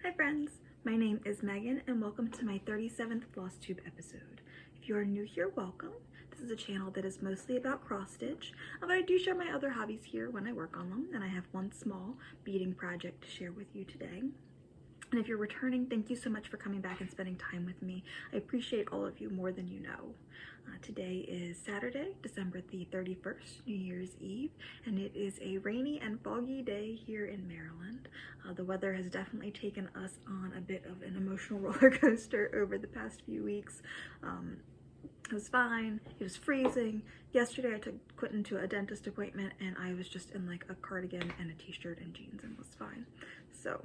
Hi friends, my name is Megan and welcome to my 37th Flosstube episode. If you are new here, welcome. This is a channel that is mostly about cross stitch, but I do share my other hobbies here when I work on them, and I have one small beading project to share with you today. And if you're returning, thank you so much for coming back and spending time with me. I appreciate all of you more than you know. Today is Saturday, December the 31st, New Year's Eve, and it is a rainy and foggy day here in Maryland. The weather has definitely taken us on a bit of an emotional roller coaster over the past few weeks. It was fine. It was freezing. Yesterday I took Quentin to a dentist appointment and I was just in like a cardigan and a t-shirt and jeans and was fine. So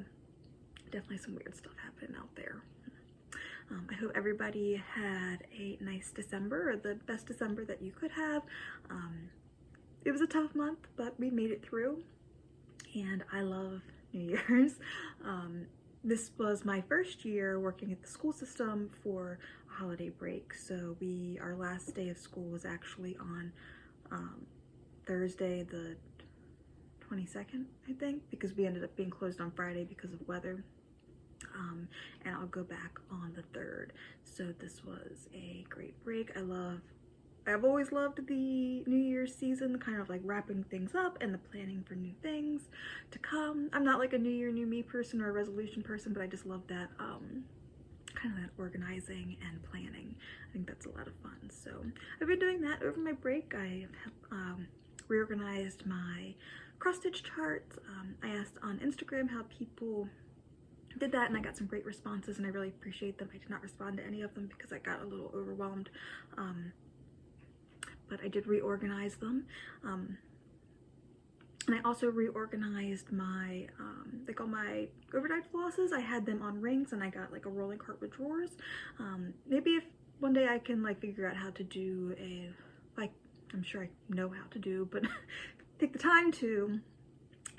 definitely some weird stuff happening out there. I hope everybody had a nice December, or the best December that you could have. It was a tough month, but we made it through, and I love New Year's. This was my first year working at the school system for a holiday break, so our last day of school was actually on Thursday the 22nd, I think, because we ended up being closed on Friday because of weather. And I'll go back on the 3rd. So this was a great break. I've always loved the New Year's season, kind of like wrapping things up and the planning for new things to come. I'm not like a New Year, New Me person or a resolution person, but I just love that kind of that organizing and planning. I think that's a lot of fun. So I've been doing that over my break. I have reorganized my cross stitch charts. I asked on Instagram how people did that, and I got some great responses, and I really appreciate them. I did not respond to any of them because I got a little overwhelmed, but I did reorganize them. And I also reorganized my like all my overdyed flosses. I had them on rings, and I got like a rolling cart with drawers. Maybe if one day I can like figure out how to do I'm sure I know how to do, but take the time to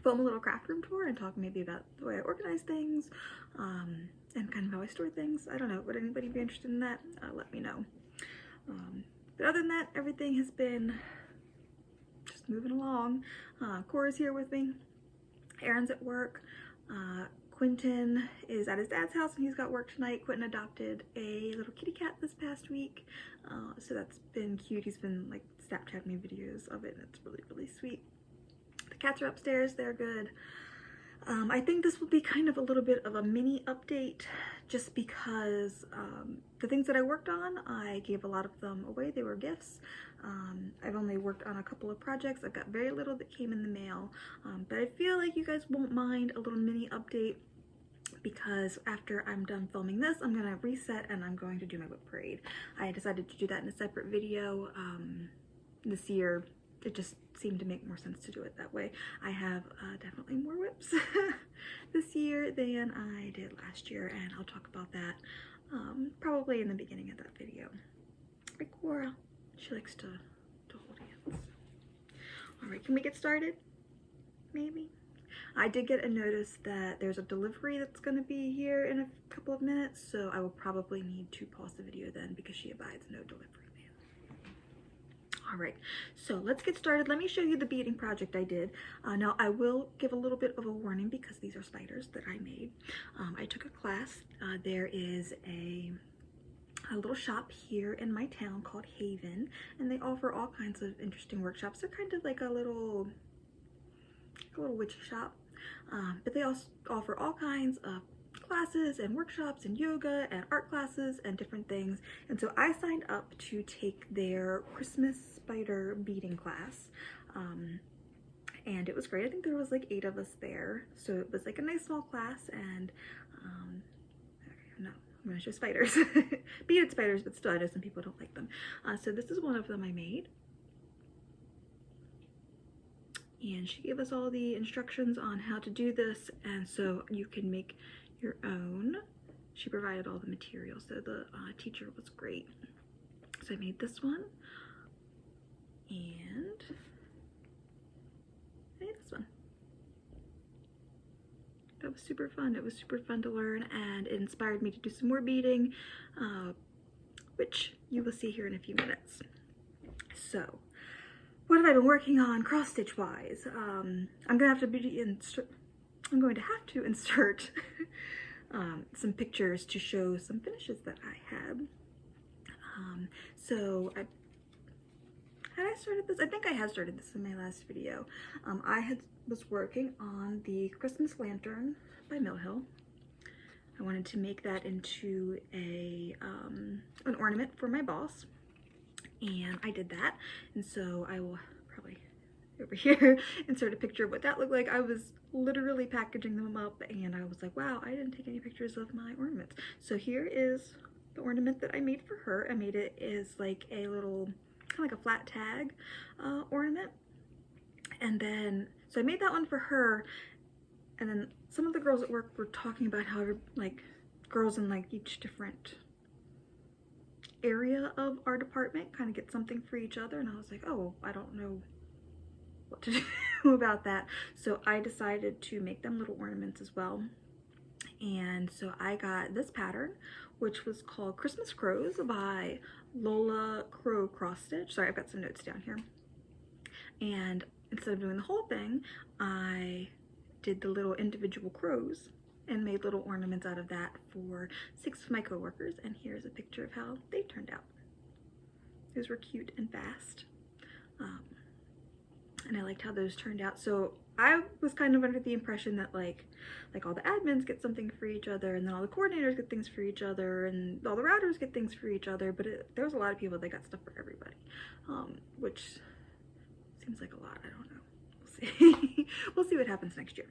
film a little craft room tour and talk maybe about the way I organize things, and kind of how I store things. I don't know, would anybody be interested in that? Let me know. But other than that, everything has been just moving along. Cora's here with me. Aaron's at work. Quentin is at his dad's house and he's got work tonight. Quentin adopted a little kitty cat this past week, so that's been cute. He's been like Snapchatting me videos of it, and it's really, really sweet. The cats are upstairs, they're good. I think this will be kind of a little bit of a mini update just because the things that I worked on, I gave a lot of them away. They were gifts. I've only worked on a couple of projects. I've got very little that came in the mail, but I feel like you guys won't mind a little mini update because after I'm done filming this, I'm gonna reset and I'm going to do my whip parade. I decided to do that in a separate video this year. It just seemed to make more sense to do it that way. I have definitely more whips this year than I did last year, and I'll talk about that probably in the beginning of that video. Like Cora, she likes to hold hands. All right, can we get started? Maybe. I did get a notice that there's a delivery that's going to be here in a couple of minutes, so I will probably need to pause the video then because she abides no delivery. All right, so let's get started. Let me show you the beading project I did. Now I will give a little bit of a warning because these are spiders that I made. I took a class. There is a little shop here in my town called Haven, and they offer all kinds of interesting workshops. They're kind of like a little witchy shop, but they also offer all kinds of classes and workshops and yoga and art classes and different things. And so I signed up to take their Christmas spider beading class, and it was great. I think there was like 8 of us there, so it was like a nice small class. And no, I'm gonna show spiders. Beaded spiders, but still I know some people don't like them. So this is one of them I made, and she gave us all the instructions on how to do this, and so you can make your own. She provided all the materials, so the teacher was great. So I made this one, and I made this one. That was super fun. It was super fun to learn, and it inspired me to do some more beading, which you will see here in a few minutes. So what have I been working on cross stitch wise? I'm going to have to insert some pictures to show some finishes that I had. So had I started this? I think I had started this in my last video. Was working on the Christmas lantern by Mill Hill. I wanted to make that into an ornament for my boss, and I did that. And so I will probably over here insert a picture of what that looked like. I was literally packaging them up, and I was like, wow, I didn't take any pictures of my ornaments. So here is the ornament that I made for her. I made it as like a little, kind of like a flat tag ornament. And then, so I made that one for her, and then some of the girls at work were talking about how, like, girls in like each different area of our department kind of get something for each other, and I was like, oh, I don't know what to do about that. So I decided to make them little ornaments as well. And so I got this pattern, which was called Christmas Crows by Lola Crow Cross Stitch. Sorry, I've got some notes down here. And instead of doing the whole thing, I did the little individual crows and made little ornaments out of that for 6 of my coworkers. And here's a picture of how they turned out. Those were cute and fast. And I liked how those turned out. So I was kind of under the impression that like all the admins get something for each other, and then all the coordinators get things for each other, and all the routers get things for each other, but there was a lot of people that got stuff for everybody, which seems like a lot. I don't know. We'll see. We'll see what happens next year.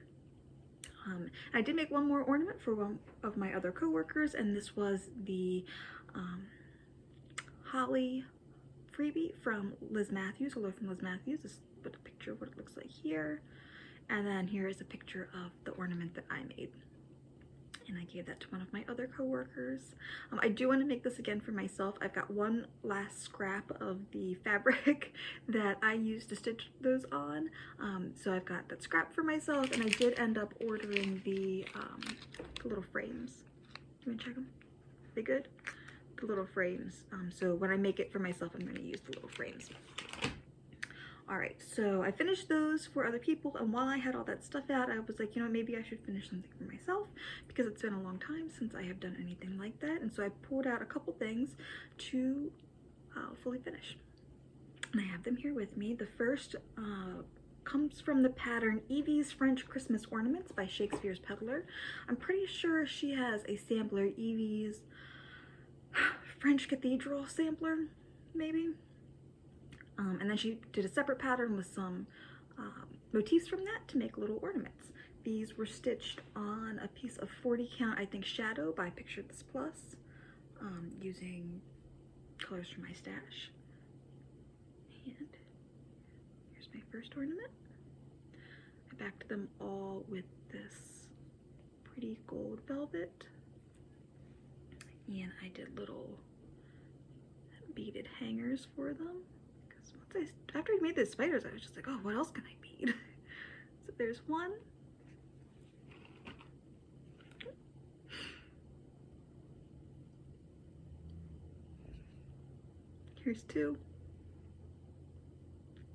I did make one more ornament for one of my other coworkers, and this was the Holly freebie from Liz Matthews. Hello from Liz Matthews. This put a picture of what it looks like here, and then here is a picture of the ornament that I made, and I gave that to one of my other coworkers. I do want to make this again for myself. I've got one last scrap of the fabric that I used to stitch those on, so I've got that scrap for myself, and I did end up ordering the little frames. You want to check them? Are they good? The little frames. So when I make it for myself, I'm going to use the little frames. Alright, so I finished those for other people, and while I had all that stuff out, I was like, you know, maybe I should finish something for myself, because it's been a long time since I have done anything like that. And so I pulled out a couple things to fully finish. And I have them here with me. The first comes from the pattern Evie's French Christmas Ornaments by Shakespeare's Peddler. I'm pretty sure she has a sampler, Evie's French Cathedral sampler, maybe. And then she did a separate pattern with some motifs from that to make little ornaments. These were stitched on a piece of 40 count, I think, Shadow by Picture This Plus, using colors from my stash. And here's my first ornament. I backed them all with this pretty gold velvet, and I did little beaded hangers for them. After I made the spiders, I was just like, oh, what else can I bead? So there's one. Here's two.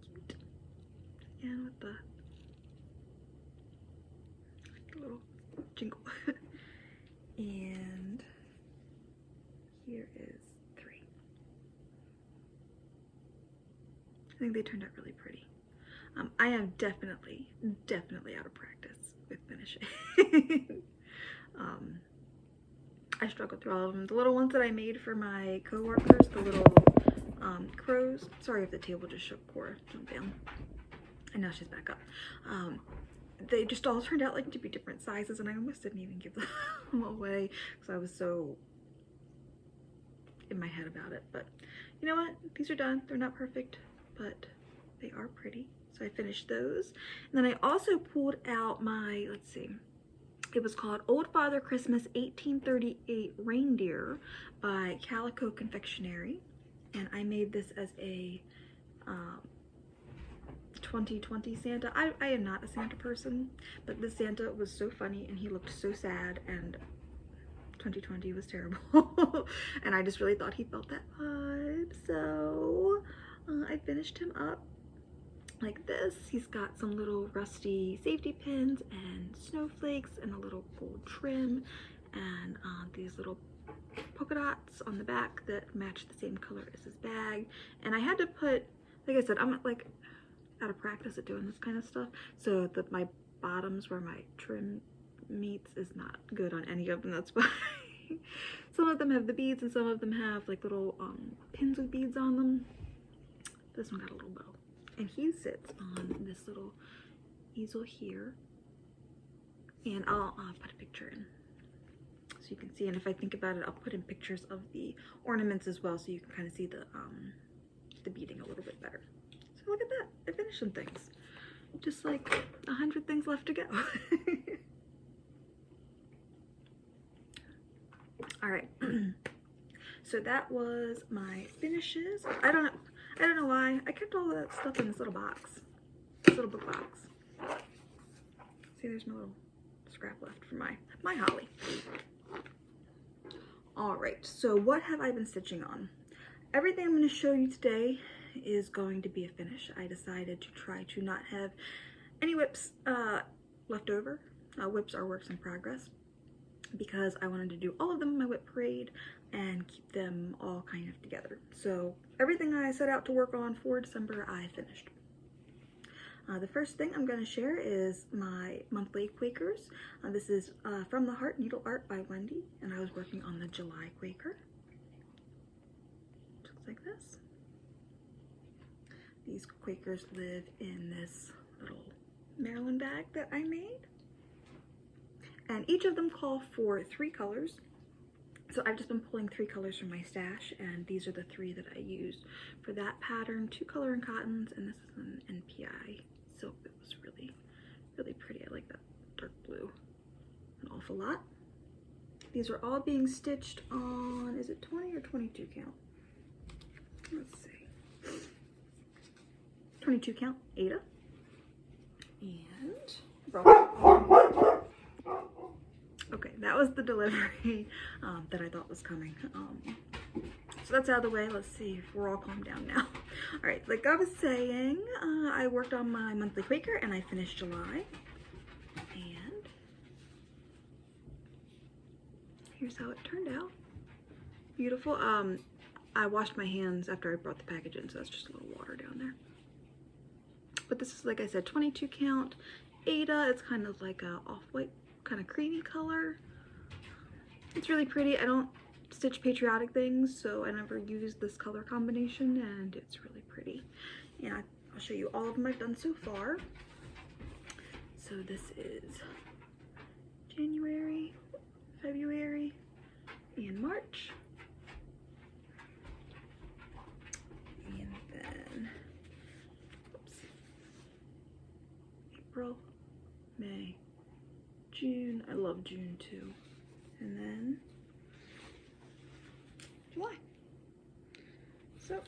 Cute. And with the little jingle. And here is three. I think they turned out really pretty. I am definitely out of practice with finishing. I struggled through all of them. The little ones that I made for my coworkers, the little crows. Sorry if the table just shook Cora. Jump down. And now she's back up. They just all turned out like to be different sizes, and I almost didn't even give them away because I was so in my head about it. But you know what? These are done. They're not perfect, but they are pretty. So I finished those. And then I also pulled out my, let's see, it was called Old Father Christmas 1838 Reindeer by Calico Confectionery. And I made this as a 2020 Santa. I am not a Santa person, but this Santa was so funny and he looked so sad, and 2020 was terrible. And I just really thought he felt that vibe. So I finished him up like this. He's got some little rusty safety pins and snowflakes and a little gold trim, and these little polka dots on the back that match the same color as his bag. And I had to put, like I said, I'm like out of practice at doing this kind of stuff, so that my bottoms where my trim meets is not good on any of them. That's why some of them have the beads and some of them have like little pins with beads on them. This one got a little bow, and he sits on this little easel here, and I'll put a picture in so you can see. And if I think about it, I'll put in pictures of the ornaments as well, so you can kind of see the beading a little bit better. So look at that, I finished some things. Just like 100 things left to go. All right, so that was my finishes. I don't know why I kept all that stuff in this little box, this little book box. See, there's my little scrap left for my holly. All right, so what have I been stitching on? Everything I'm going to show you today is going to be a finish. I decided to try to not have any whips left over. Whips are works in progress, because I wanted to do all of them in my whip parade and keep them all kind of together. So everything I set out to work on for December, I finished. The first thing I'm going to share is my monthly Quakers. This is From the Heart Needle Art by Wendy, and I was working on the July Quaker. It looks like this. These Quakers live in this little Maryland bag that I made. And each of them call for 3 colors. So I've just been pulling 3 colors from my stash, and these are the 3 that I used for that pattern. 2 color and cottons, and this is an NPI silk that was really, really pretty. I like that dark blue an awful lot. These are all being stitched on, is it 20 or 22 count? Let's see. 22 count Ada. And okay, that was the delivery that I thought was coming. So that's out of the way. Let's see if we're all calmed down now. All right, like I was saying, I worked on my monthly Quaker and I finished July. And here's how it turned out. Beautiful. I washed my hands after I brought the package in, so that's just a little water down there. But this is, like I said, 22 count Ada. It's kind of like a off-white, kind of creamy color. It's really pretty. I don't stitch patriotic things, so I never use this color combination, and it's really pretty. And I'll show you all of them I've done so far. So this is January, February, and March. And then, oops, April, May, June. I love June too. And then July. So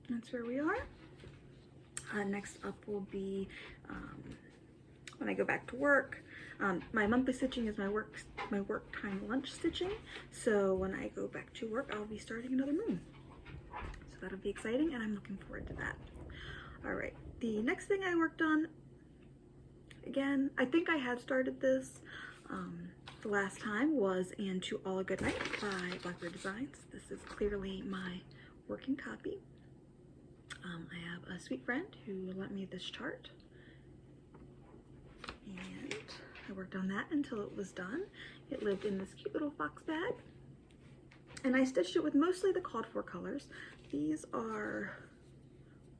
that's where we are. Next up will be when I go back to work. My monthly stitching is my work time lunch stitching. So when I go back to work, I'll be starting another moon. So that'll be exciting, and I'm looking forward to that. All right, the next thing I worked on, again, I think I had started this the last time, was And To All a Good Night by Blackbird Designs. This is clearly my working copy. I have a sweet friend who lent me this chart, and I worked on that until it was done. It lived in this cute little fox bag, and I stitched it with mostly the called for colors. These are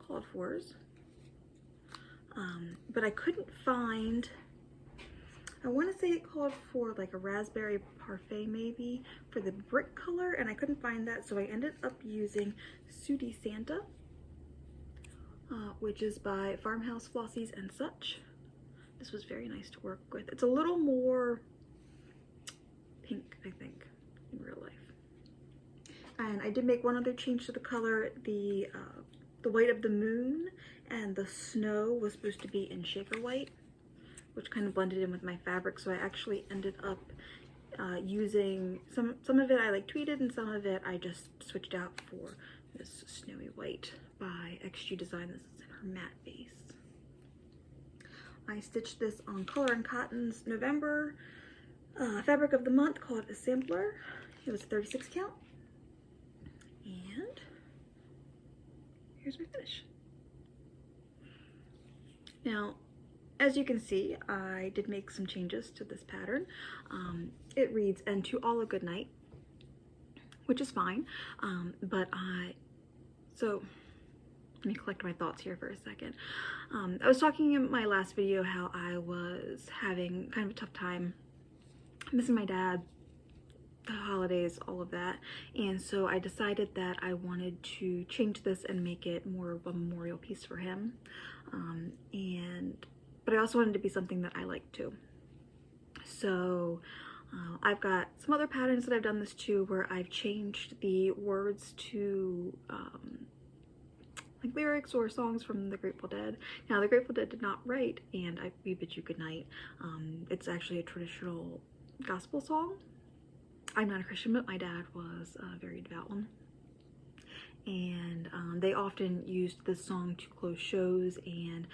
called fors, but I couldn't find, I want to say it called for like a raspberry parfait maybe for the brick color, and I couldn't find that, so I ended up using Sooty Santa, which is by Farmhouse Flossies and Such. This was very nice to work with. It's a little more pink, I think, in real life. And I did make one other change to the color. The white of the moon and the snow was supposed to be in shaker white, which kind of blended in with my fabric, so I actually ended up using some of it I like tweeted, and some of it I just switched out for this snowy white by XG Design. This is in her matte base. I stitched this on Color and Cottons November fabric of the month called a sampler. It was a 36 count. And here's my finish. Now, as you can see, I did make some changes to this pattern. It reads, "And to all a good night," which is fine, so let me collect my thoughts here for a second. I was talking in my last video how I was having kind of a tough time missing my dad, the holidays, all of that, and so I decided that I wanted to change this and make it more of a memorial piece for him, but I also wanted it to be something that I like too. So I've got some other patterns that I've done this to where I've changed the words to like lyrics or songs from the Grateful Dead. Now, the Grateful Dead did not write "And We Bid You Good Night." It's actually a traditional gospel song. I'm not a Christian, but my dad was a very devout one. And they often used this song to close shows, and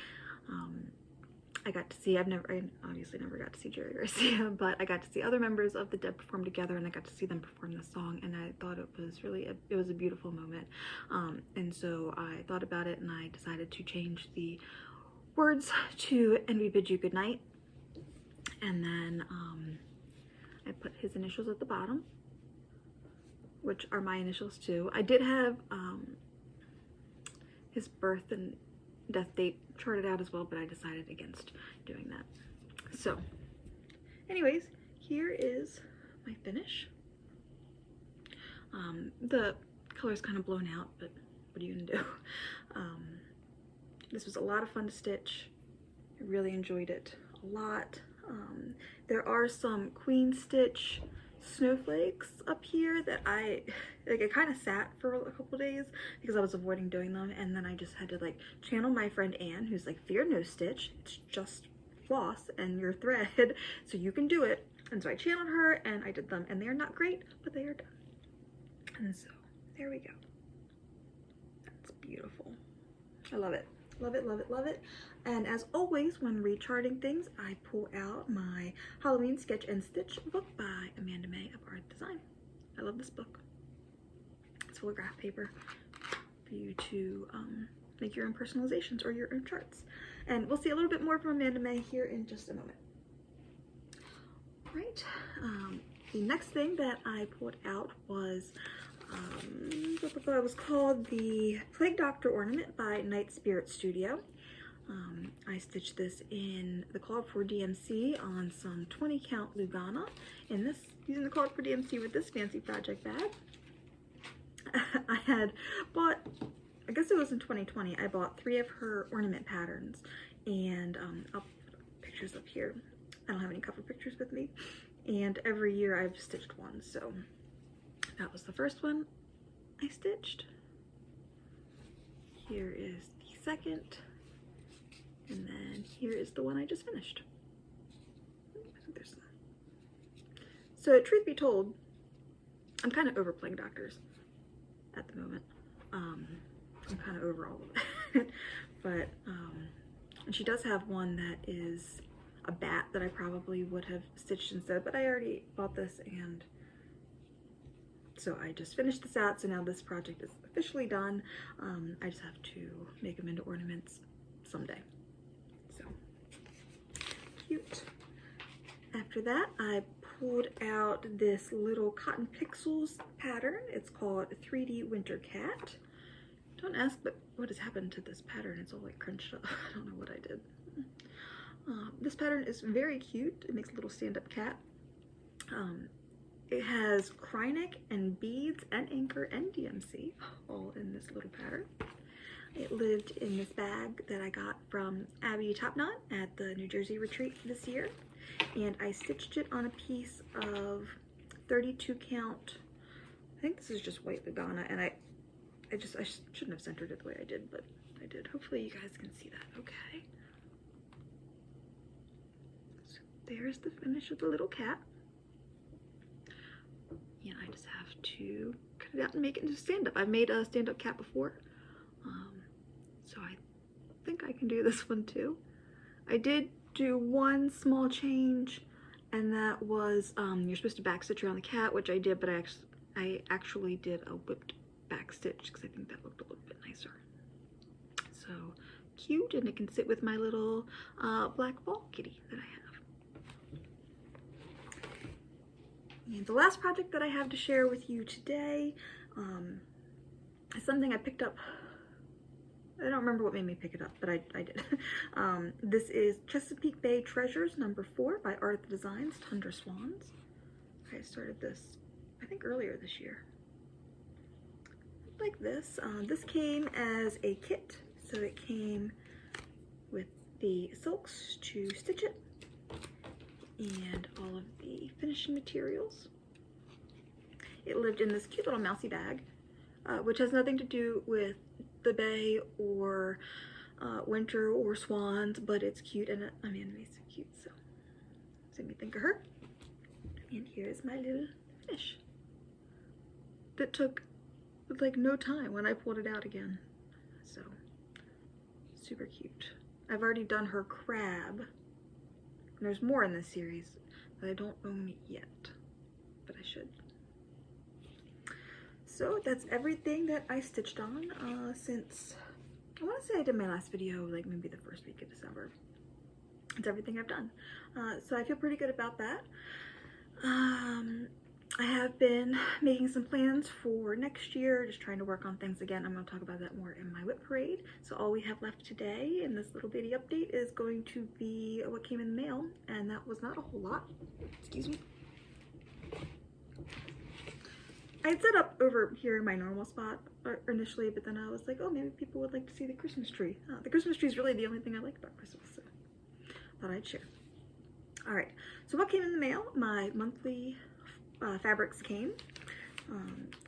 I got to see, I obviously never got to see Jerry Garcia, but I got to see other members of the Dead perform together, and I got to see them perform this song, and I thought it was really, it was a beautiful moment. And so I thought about it, and I decided to change the words to "And We Bid You Good Night." And then I put his initials at the bottom, which are my initials too. I did have his birth and death date charted out as well, but I decided against doing that. So anyways, here is my finish. The color's kind of blown out, but what are you gonna do? This was a lot of fun to stitch. I really enjoyed it a lot. There are some queen stitch snowflakes up here that I kind of sat for a couple days because I was avoiding doing them, and then I just had to like channel my friend Anne, who's like, "Fear no stitch, it's just floss and your thread, so you can do it." And so I channeled her and I did them, and they are not great, but they are done. And so there we go. That's beautiful. I love it. Love it, love it, love it. And as always, when recharting things, I pull out my Halloween Sketch and Stitch book by Amanda May of Art Design. I love this book. It's full of graph paper for you to make your own personalizations or your own charts. And we'll see a little bit more from Amanda May here in just a moment. Right. The next thing that I pulled out was it was called the Plague Doctor Ornament by Night Spirit Studio. I stitched this in the Clawed for DMC on some 20 count Lugana, and this using the Clawed for DMC with this fancy project bag. I had bought, I guess it was in 2020, I bought 3 of her ornament patterns, and I'll put pictures up here. I don't have any cover pictures with me, and every year I've stitched one, so that was the first one I stitched. Here is the second, and then here is the one I just finished. I think there's some. So truth be told, I'm kind of over Plague Doctors at the moment. I'm kind of over all of it. But and she does have one that is a bat that I probably would have stitched instead, but I already bought this, and so I just finished this out. So now this project is officially done. I just have to make them into ornaments someday. So cute. After that, I pulled out this little Cotton Pixels pattern. It's called 3D Winter Cat. Don't ask, but what has happened to this pattern? It's all like crunched up. I don't know what I did. This pattern is very cute. It makes a little stand-up cat. It has Krynic and beads and anchor and DMC all in this little pattern. It lived in this bag that I got from Abby Topknot at the New Jersey retreat this year, and I stitched it on a piece of 32 count. I think this is just white Lugana, and I shouldn't have centered it the way I did, but I did. Hopefully you guys can see that okay. So there's the finish of the little cat. And I just have to cut it out and make it into stand-up. I've made a stand-up cat before, so I think I can do this one too. I did do one small change and that was you're supposed to backstitch around the cat, which I did, but I actually did a whipped backstitch because I think that looked a little bit nicer. So cute, and it can sit with my little black ball kitty that I have. And the last project that I have to share with you today is something I picked up. I don't remember what made me pick it up, but I did. This is Chesapeake Bay Treasures #4 by Art Designs, Tundra Swans. I started this, I think, earlier this year. Like this. This came as a kit, so it came with the silks to stitch it and all of the finishing materials. It lived in this cute little mousy bag, which has nothing to do with the bay or winter or swans, but it's cute, and I mean, it's so cute, so made me think of her. And here's my little fish that took like no time when I pulled it out again, so super cute. I've already done her crab, and there's more in this series that I don't own yet, but I should. So that's everything that I stitched on since, I want to say I did my last video like maybe the first week of December. It's everything I've done. So I feel pretty good about that. I have been making some plans for next year, just trying to work on things again. I'm going to talk about that more in my whip parade. So all we have left today in this little bitty update is going to be what came in the mail, and that was not a whole lot. Excuse me. I had set up over here in my normal spot initially, but then I was like, oh, maybe people would like to see the Christmas tree. The Christmas tree is really the only thing I like about Christmas, so thought I'd share. All right, so what came in the mail? My monthly fabrics came.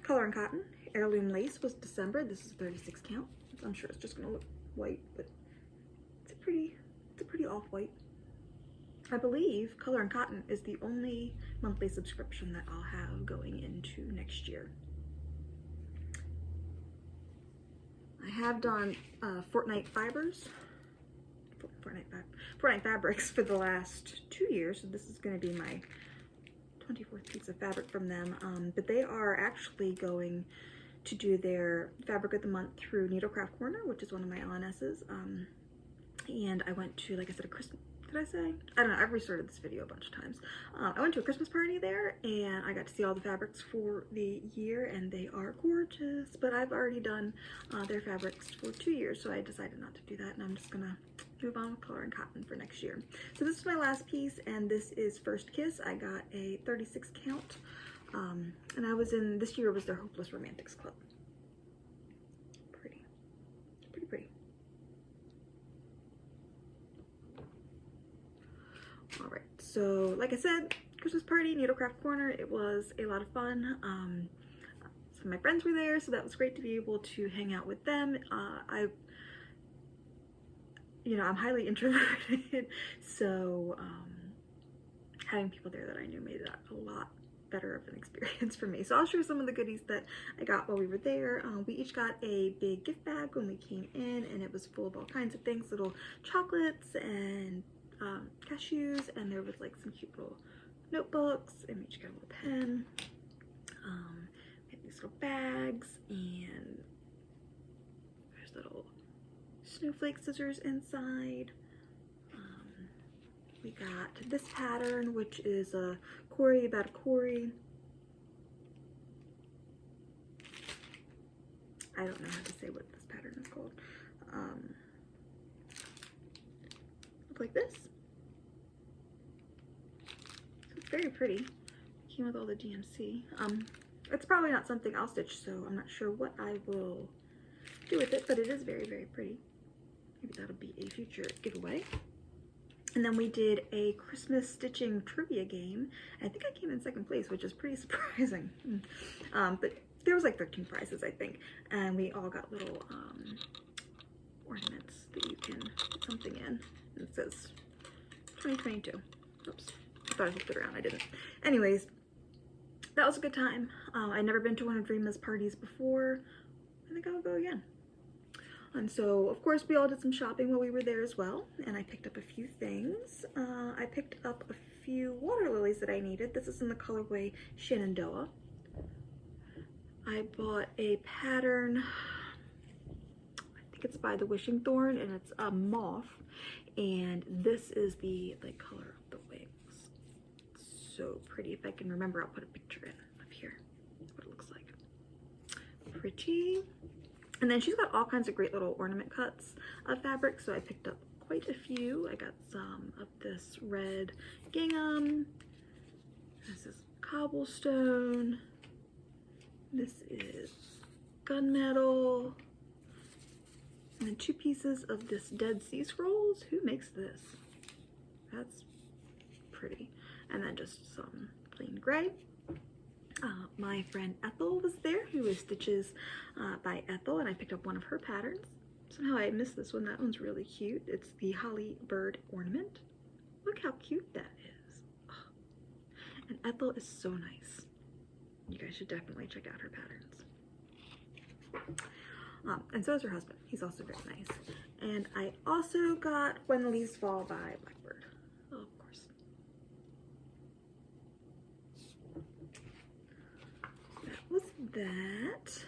Color and Cotton. Heirloom Lace was December. This is 36 count. I'm sure it's just gonna look white, but it's a pretty off-white. I believe Color and Cotton is the only monthly subscription that I'll have going into next year. I have done Fortnite Fabrics for the last 2 years, so this is going to be my 24th piece of fabric from them, but they are actually going to do their Fabric of the Month through Needlecraft Corner, which is one of my LNSs, and I went to, like I said, a Christmas, did I say? I don't know, I've restarted this video a bunch of times. I went to a Christmas party there, and I got to see all the fabrics for the year, and they are gorgeous, but I've already done their fabrics for 2 years, so I decided not to do that, and I'm just gonna move on with Color and Cotton for next year. So this is my last piece, and this is First Kiss. I got a 36 count, and I was in, this year was their Hopeless Romantics Club. Pretty. All right, so like I said, Christmas party, Needlecraft Corner, it was a lot of fun. Some of my friends were there, so that was great to be able to hang out with them. I'm highly introverted, so having people there that I knew made that a lot better of an experience for me. So I'll share some of the goodies that I got while we were there. We each got a big gift bag when we came in, and it was full of all kinds of things, little chocolates and cashews, and there was like some cute little notebooks, and we each got a little pen. We had these little bags, and there's little snowflake scissors inside. We got this pattern, which is a Cory about a Cory. I don't know how to say what this pattern is called. Look like this. So it's very pretty. Came with all the DMC. It's probably not something I'll stitch, so I'm not sure what I will do with it, but it is very, very pretty. Maybe that'll be a future giveaway. And then we did a Christmas stitching trivia game. I think I came in second place, which is pretty surprising. But there was like 13 prizes, I think. And we all got little ornaments that you can put something in. And it says 2022. Oops, I thought I flipped it around, I didn't. Anyways, that was a good time. I'd never been to one of Dreama's parties before. I think I'll go again. And so, of course, we all did some shopping while we were there as well, and I picked up a few things. I picked up a few water lilies that I needed. This is in the colorway Shenandoah. I bought a pattern, I think it's by the Wishing Thorn, and it's a moth. And this is the like color of the wings. It's so pretty. If I can remember, I'll put a picture in up here. That's what it looks like. Pretty. And then she's got all kinds of great little ornament cuts of fabric, so I picked up quite a few. I got some of this red gingham. This is cobblestone. This is gunmetal. And then 2 pieces of this Dead Sea Scrolls. Who makes this? That's pretty. And then just some plain gray. My friend Ethel was there, who is Stitches by Ethel, and I picked up one of her patterns. Somehow I missed this one. That one's really cute. It's the Holly Bird ornament. Look how cute that is. Oh. And Ethel is so nice. You guys should definitely check out her patterns. And so is her husband. He's also very nice. And I also got When the Leaves Fall by Blackbird. Oh, of course. That was that.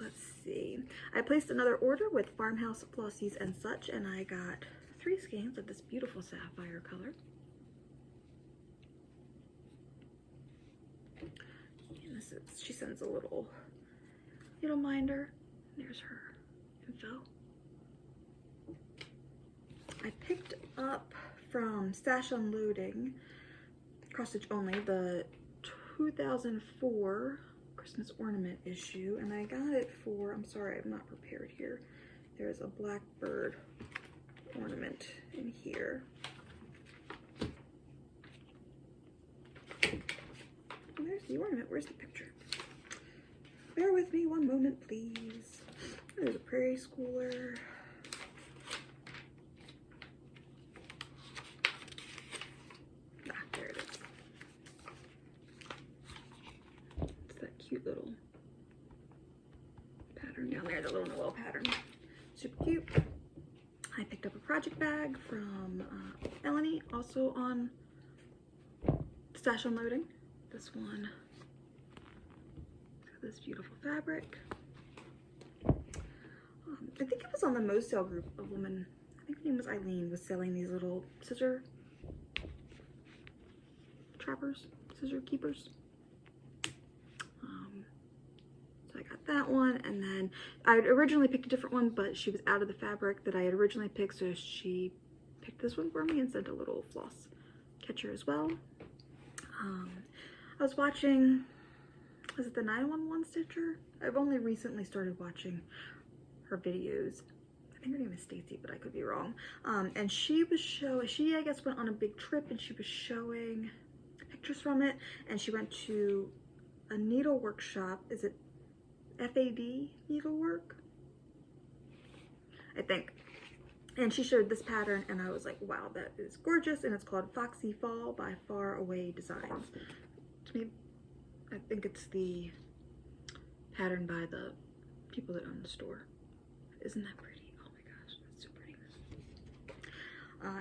Let's see. I placed another order with Farmhouse Flossies and such, and I got 3 skeins of this beautiful sapphire color. And this is, she sends a little minder. There's her info. I picked up from Stash Unloading, cross stitch only, the 2004 Christmas ornament issue, and I got it for, I'm sorry, I'm not prepared here. There's a blackbird ornament in here. And there's the ornament. Where's the picture? Bear with me one moment, please. There's a prairie schooler. Ah, there it is. It's that cute little pattern down there, the little Noel pattern. Super cute. I picked up a project bag from Eleni, also on Stash Unloading. This one, this beautiful fabric. I think it was on the Mo Sale group. A woman, I think her name was Eileen, was selling these little scissor trappers, scissor keepers. So I got that one, and then I had originally picked a different one, but she was out of the fabric that I had originally picked, so she picked this one for me and sent a little floss catcher as well. I was watching, was it the 911 Stitcher? I've only recently started watching her videos. I think her name is Stacy, but I could be wrong. And she was she I guess went on a big trip, and she was showing pictures from it, and she went to a needle workshop. Is it FAD needlework? I think. And she showed this pattern, and I was like, wow, that is gorgeous. And it's called Foxy Fall by Far Away Designs. To me, I think it's the pattern by the people that own the store. Isn't that pretty? Oh my gosh, that's so pretty.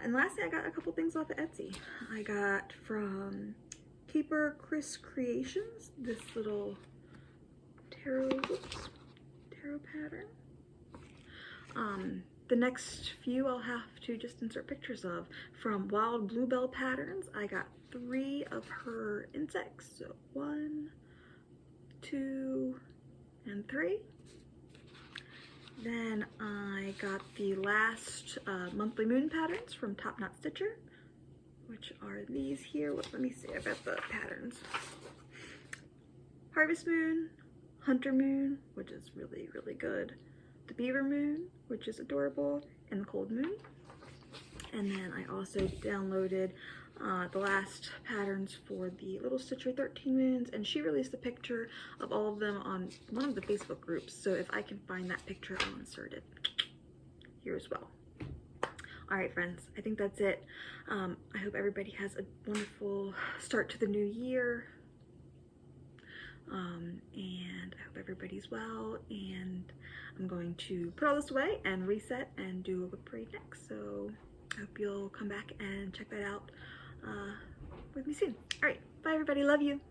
And lastly, I got a couple things off of Etsy. I got from Keeper Chris Creations this little tarot pattern. The next few I'll have to just insert pictures of. From Wild Bluebell Patterns, I got 3 of her insects. So 1, 2, and 3. Then I got the last monthly moon patterns from Top Knot Stitcher, which are these here. Let me see, I've got the patterns. Harvest Moon, Hunter Moon, which is really, really good. The Beaver Moon, which is adorable, and the Cold Moon. And then I also downloaded the last patterns for the Little Stitcher 13 Moons, and she released a picture of all of them on one of the Facebook groups, so if I can find that picture, I'll insert it here as well. Alright friends, I think that's it. I hope everybody has a wonderful start to the new year, and I hope everybody's well, and I'm going to put all this away and reset and do a whip parade next, so I hope you'll come back and check that out with me soon. All right, bye everybody, love you.